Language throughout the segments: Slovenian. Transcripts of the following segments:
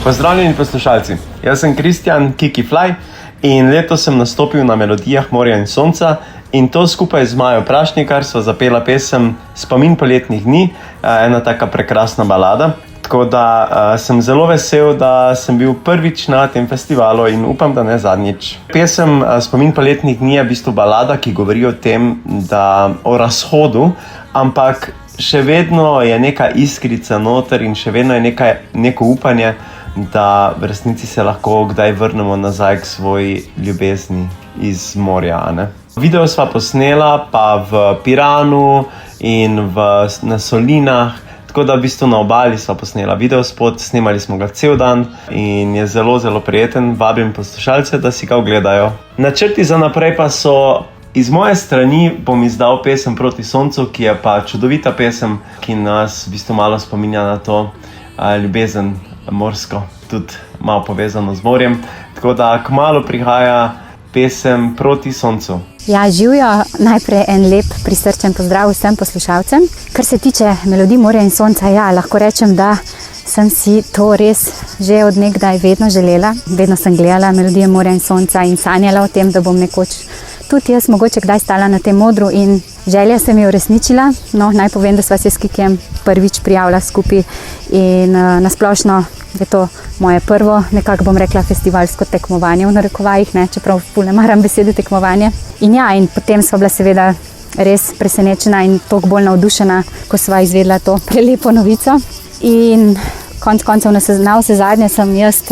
Pozdravljeni poslušalci, jaz sem Kristjan Kiki Fly in letos sem nastopil na Melodijah morja in sonca in to skupaj z Majo Prašnikar sva zapela pesem Spomin poletnih dni, ena taka prekrasna balada. Tako da sem zelo vesel, da sem bil prvič na tem festivalu in upam, da ne zadnjič. Pesem Spomin poletnih dni je v bistvu balada, ki govori o tem, da o razhodu, ampak še vedno je neka iskrica noter in še vedno je neko upanje, da v resnici se lahko kdaj vrnemo nazaj k svoji ljubezni iz morja, ne? Video sva posnela pa v Piranu in na Solinah, tako da v bistvu na obali sva posnela videospot, snemali smo ga cel dan in je zelo, zelo prijeten. Vabim poslušalce, da si ga ogledajo. Načrti za naprej pa so, iz moje strani bom izdal pesem Proti soncu, ki je pa čudovita pesem, ki nas v bistvu malo spominja na to ljubezen morsko, tudi malo povezano z morjem. Tako da kmalu prihaja pesem Proti soncu. Ja, živijo, najprej en lep prisrčen pozdrav vsem poslušalcem. Kar se tiče Melodij morja in sonca, ja, lahko rečem, da sem si to res že od nekdaj vedno želela. Vedno sem gledala Melodije morja in sonca in sanjala o tem, da bom nekoč tudi jaz mogoče kdaj stala na tem odru in želja se mi je uresničila. No, naj povem, da sva se s Kikijem prvič prijavila skupaj in nasplošno je to moje prvo, nekako bom rekla, festivalsko tekmovanje v narekovajih, ne, čeprav ful ne maram besede tekmovanje. In ja, in potem sva bila seveda res presenečena in toliko bolj navdušena, ko sva izvedela to prelepo novico. In konec koncev na vse zadnje sem jaz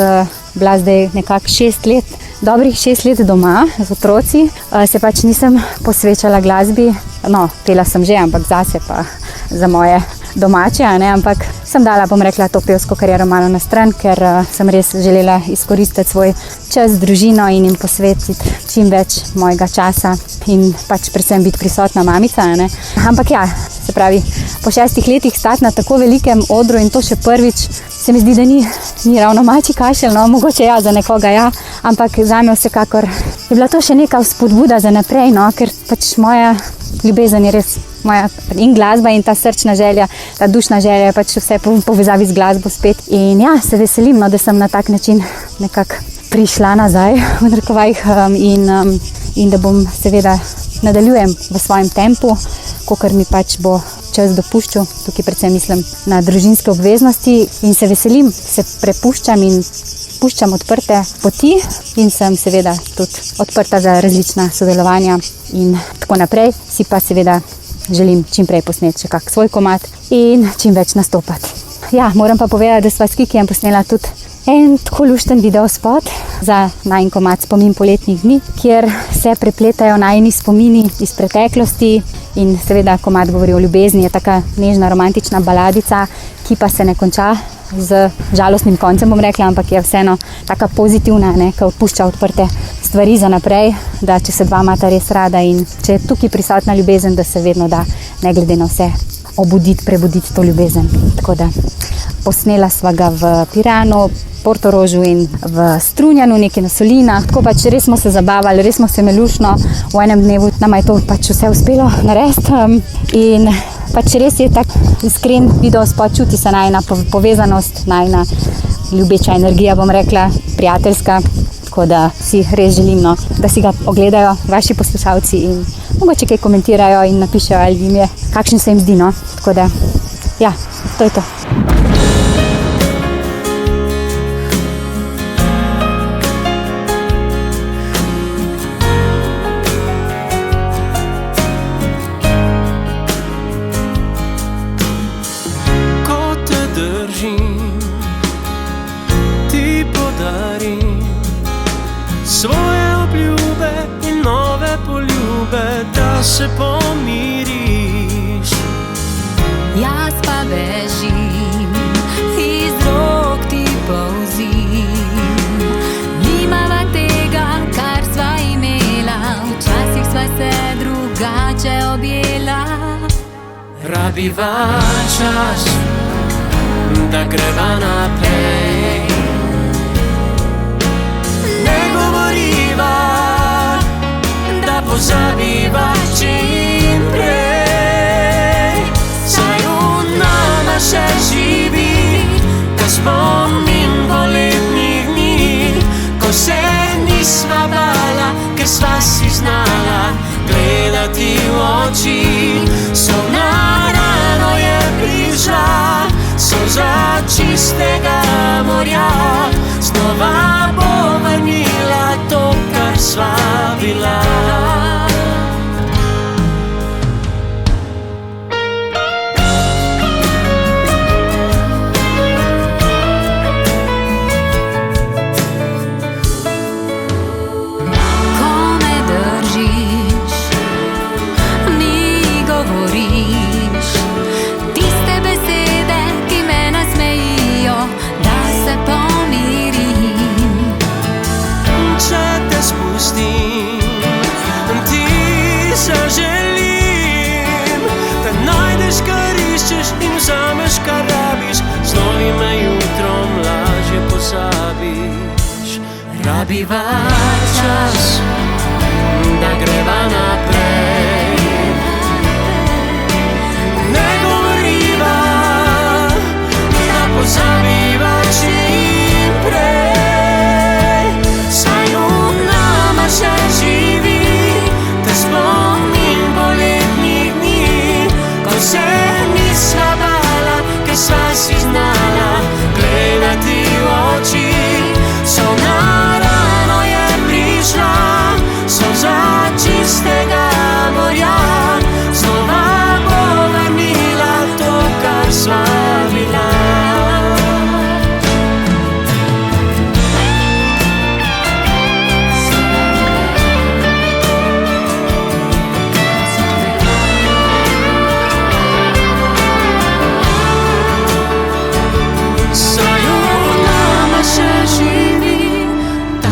bila zdaj nekako 6 let, dobrih 6 let doma z otroci. Se pač nisem posvečala glasbi, no, pela sem že, ampak zase pa za moje domače, ne, ampak sem dala, bom rekla, to pevsko kariero malo na stran, ker sem res želela izkoristiti svoj čas z družino in jim posvetiti čim več mojega časa in pač predvsem biti prisotna mamica, ne. Ampak ja, se pravi, po 6 letih stati na tako velikem odru in to še prvič, se mi zdi, da ni ravno mačji kašelj, no, mogoče ja, za nekoga ja, ampak zame vsekakor je bila to še neka vzpodbuda za naprej, no, ker pač moja ljubezen je res moja in glasba in ta srčna želja, ta dušna želja, pač vse povezavi z glasbo spet. In ja, se veselim, no, da sem na tak način nekako prišla nazaj v narekovajih in da bom seveda nadaljujem v svojem tempu, kakor mi pač bo čas dopuščal. Tukaj predvsem mislim na družinske obveznosti in se veselim, se prepuščam in puščam odprte poti in sem seveda tudi odprta za različna sodelovanja in tako naprej. Si pa seveda želim čim prej posneti še kak svoj komad in čim več nastopati. Ja, moram pa povedati, da sva s Kikijem posnela tudi en tako lušten videospot za najin komad Spomin poletnih dni, kjer se prepletajo najini spomini iz preteklosti in seveda komad govori o ljubezni, je taka nežna romantična baladica, ki pa se ne konča z žalostnim koncem, bom rekla, ampak je vseeno taka pozitivna, ne, ki odpušča odprte stvari za naprej, da če se dva imata res rada in če je tukaj prisotna ljubezen, da se vedno da, ne glede na vse, prebuditi to ljubezen. Tako da posnela sva ga v Piranu, Portorožu in v Strunjanu, nekaj na Solinah, tako pač res smo se zabavali, res smo se melušno, v enem dnevu nama je to pač vse uspelo narediti in pač res je tak iskren videospot, čuti se najina povezanost, najina ljubeča energija, bom rekla, prijateljska, tako da si res želim, no, da si ga ogledajo vaši poslušalci in mogoče kaj komentirajo in napišejo, ali jim je, kakšen se jim zdi, no, tako da, ja, to je to. Svoje obljube in nove poljube, da se pomiriš. Jaz pa bežim, iz rok ti polzim. Nimava tega, kar sva imela, včasih sva se drugače objela. Rabiva čas, da greva naprej. Ne govoriva, da pozabiva čim prej. Saj v nama še živi, ka spomin poletnih čistega morja, znova bo vrnila to, kar sva bila. Zaželim, da najdeš, kar iščeš in vzameš, kar rabiš, z novim jutrom lažje pozabiš. Rabiva čas, da greva naprej. Ne govoriva, da pozabiva čim prej, saj v nama še živi spomin poletnih dni, ko se nisva bala, ker sva si znala gledati v oči. Solna rano je prišla, solza čistega morja, znova bo vrnila to, kar sva bila.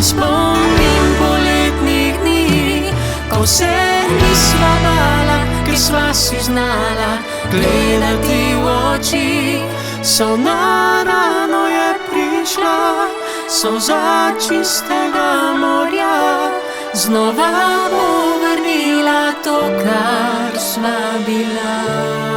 Spomin poletnih dni, ko se nisva bala, ker sva si znala gledati v oči. Solna rano je prišla, solza čistega morja, znova bo vrnila to, kar sva bila.